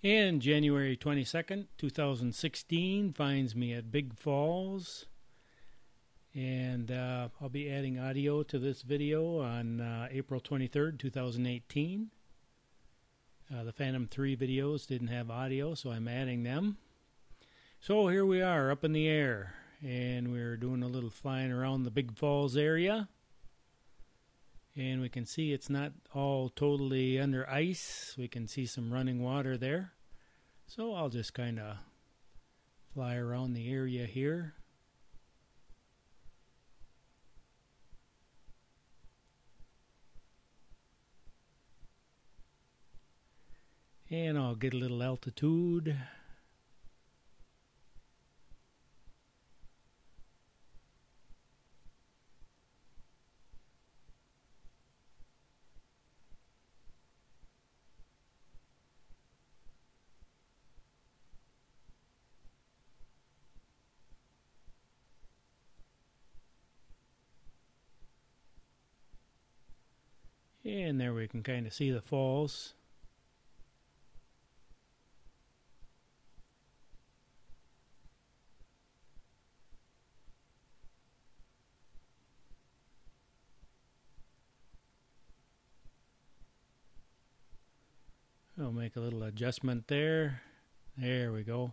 And January 22nd, 2016 finds me at Big Falls. And I'll be adding audio to this video on April 23rd, 2018. The Phantom 3 videos didn't have audio, so I'm adding them. So here we are up in the air, and we're doing a little flying around the Big Falls area. And we can see it's not all totally under ice. We can see some running water there. So I'll just kind of fly around the area here. And I'll get a little altitude. And there we can kind of see the falls. I'll make a little adjustment there. There we go.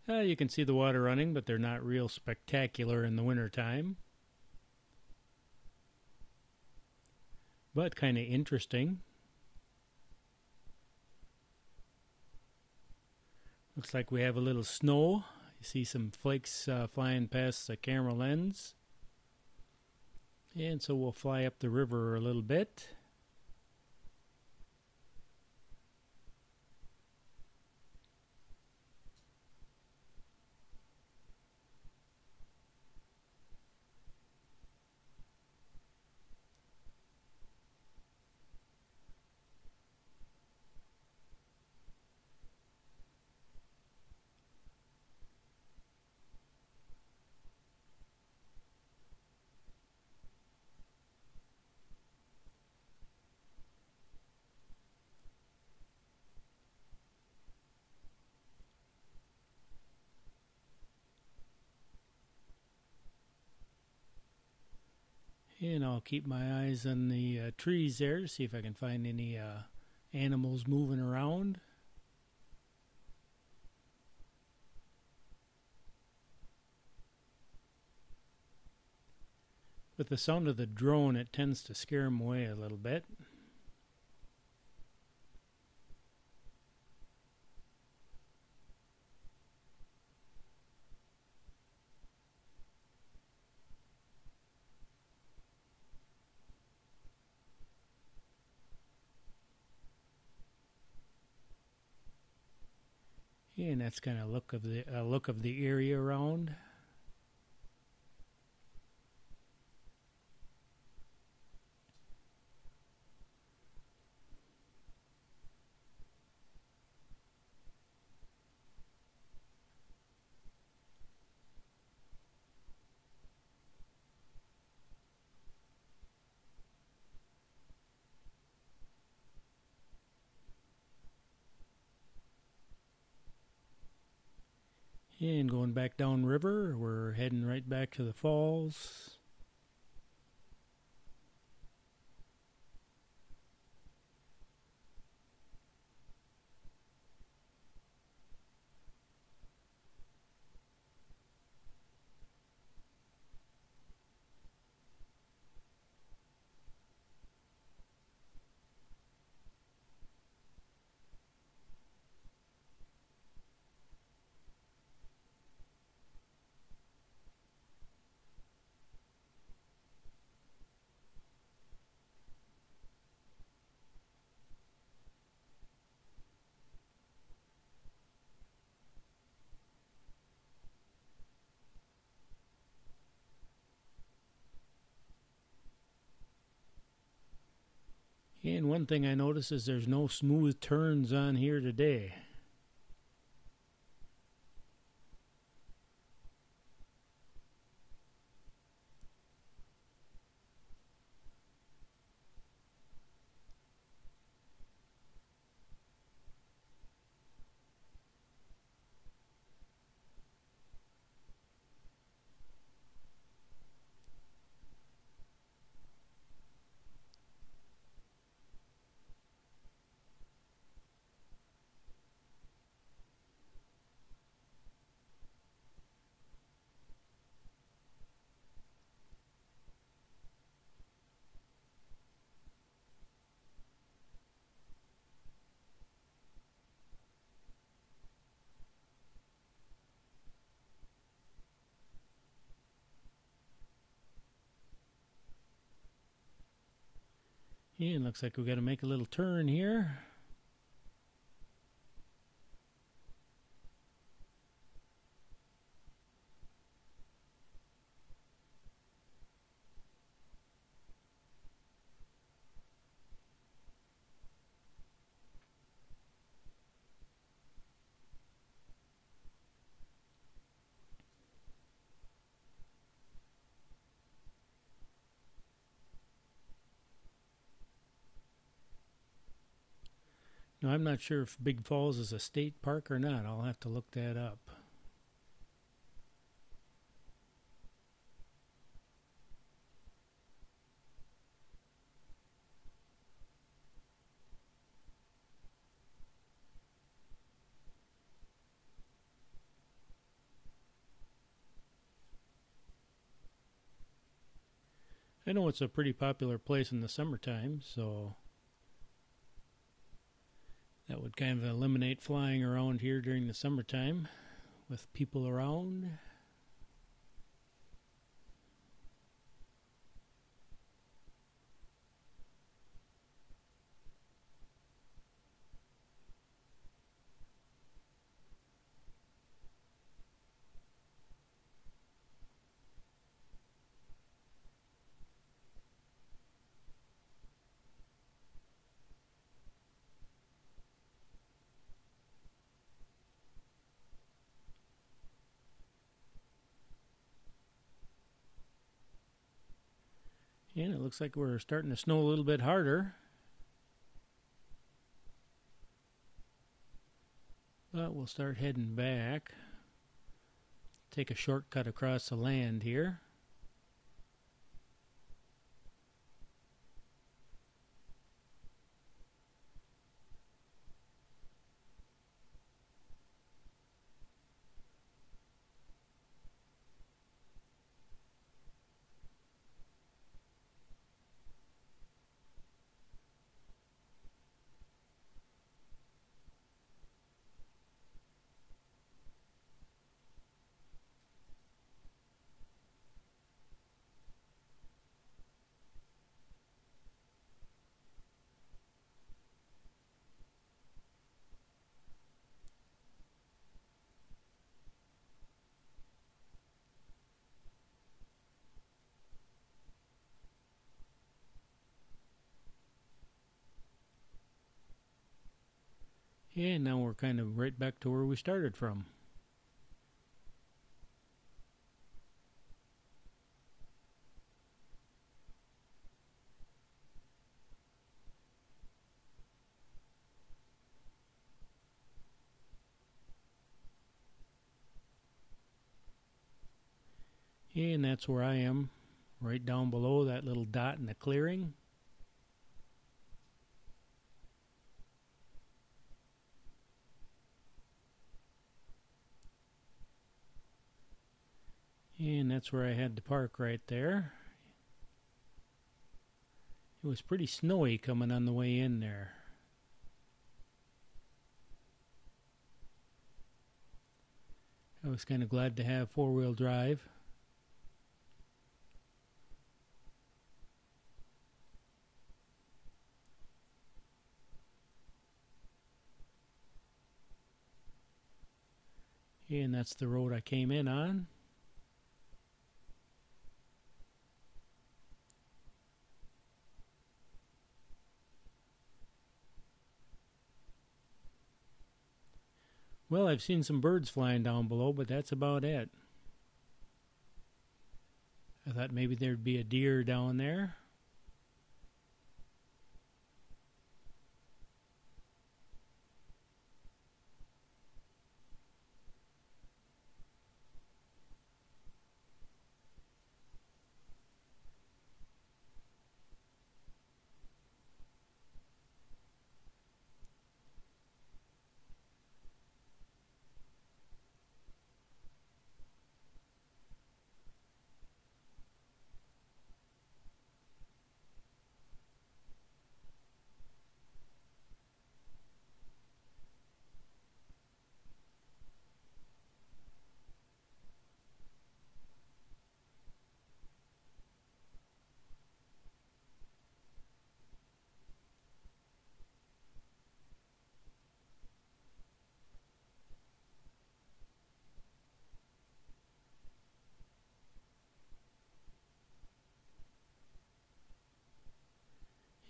You can see the water running, but they're not real spectacular in the wintertime. But kind of interesting. Looks like we have a little snow. You see some flakes flying past the camera lens. And so we'll fly up the river a little bit. And I'll keep my eyes on the trees there to see if I can find any animals moving around. With the sound of the drone, it tends to scare them away a little bit. And that's kind of look of the area around. And going back down river, we're heading right back to the falls. And one thing I notice is there's no smooth turns on here today. And looks like we got to make a little turn here. Now, I'm not sure if Big Falls is a state park or not. I'll have to look that up. I know it's a pretty popular place in the summertime, so that would kind of eliminate flying around here during the summertime with people around. And it looks like we're starting to snow a little bit harder. But we'll start heading back. Take a shortcut across the land here. And now we're kind of right back to where we started from. And that's where I am, right down below that little dot in the clearing. And that's where I had to park right there. It was pretty snowy coming on the way in there. I was kind of glad to have four-wheel drive. And that's the road I came in on. Well, I've seen some birds flying down below, but that's about it. I thought maybe there'd be a deer down there.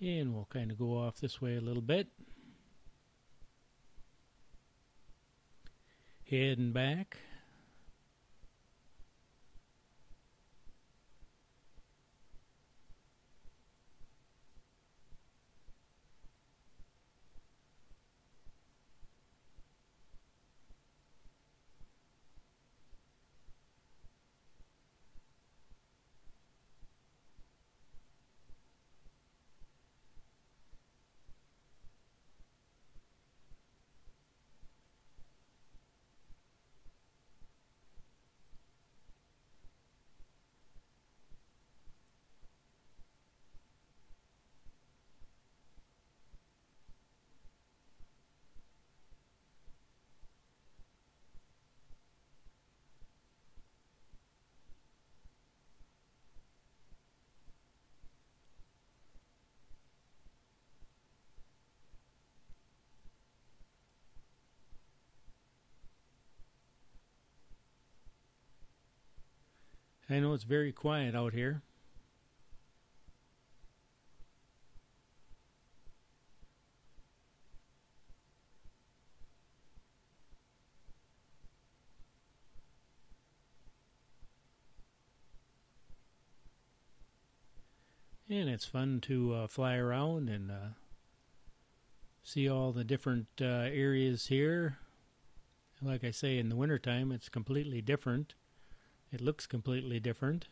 And we'll kind of go off this way a little bit. Heading back. I know it's very quiet out here. And it's fun to fly around and see all the different areas here. Like I say, in the wintertime, it's completely different. It looks completely different.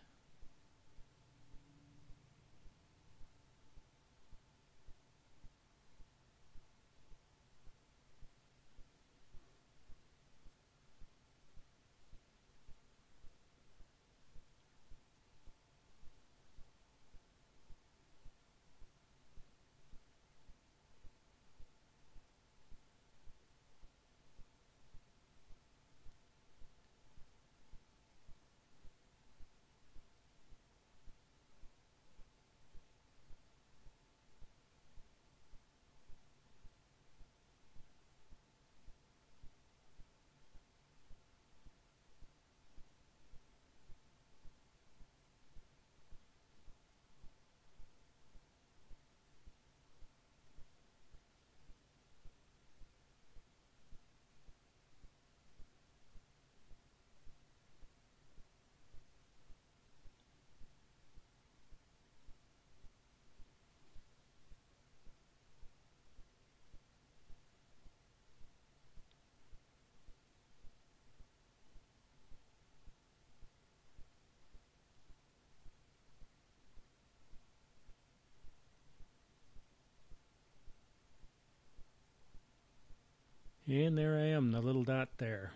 And there I am, the little dot there.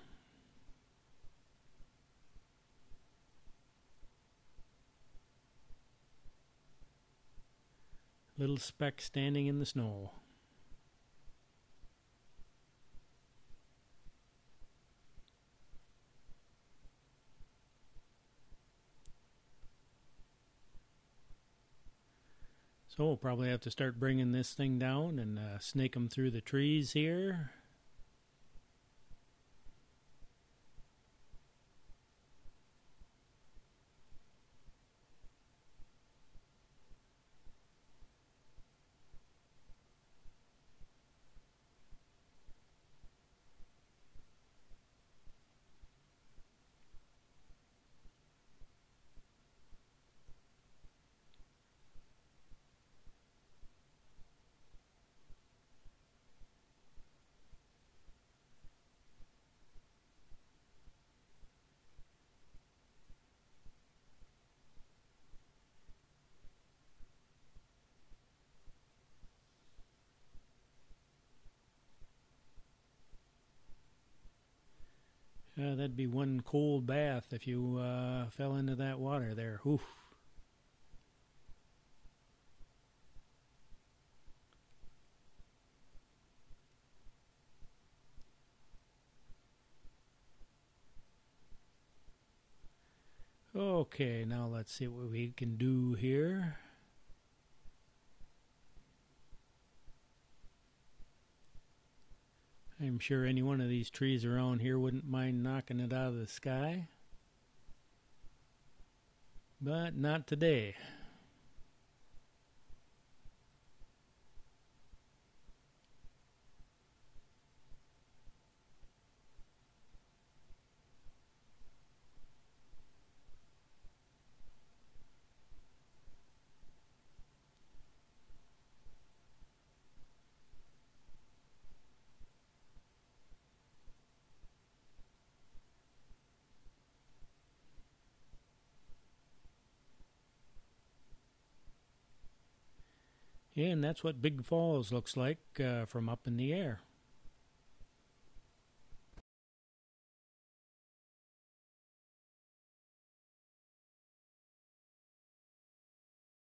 Little speck standing in the snow. So we'll probably have to start bringing this thing down and snake them through the trees here. That'd be one cold bath if you fell into that water there. Oof. Okay, now let's see what we can do here. I'm sure any one of these trees around here wouldn't mind knocking it out of the sky. But not today. And that's what Big Falls looks like from up in the air.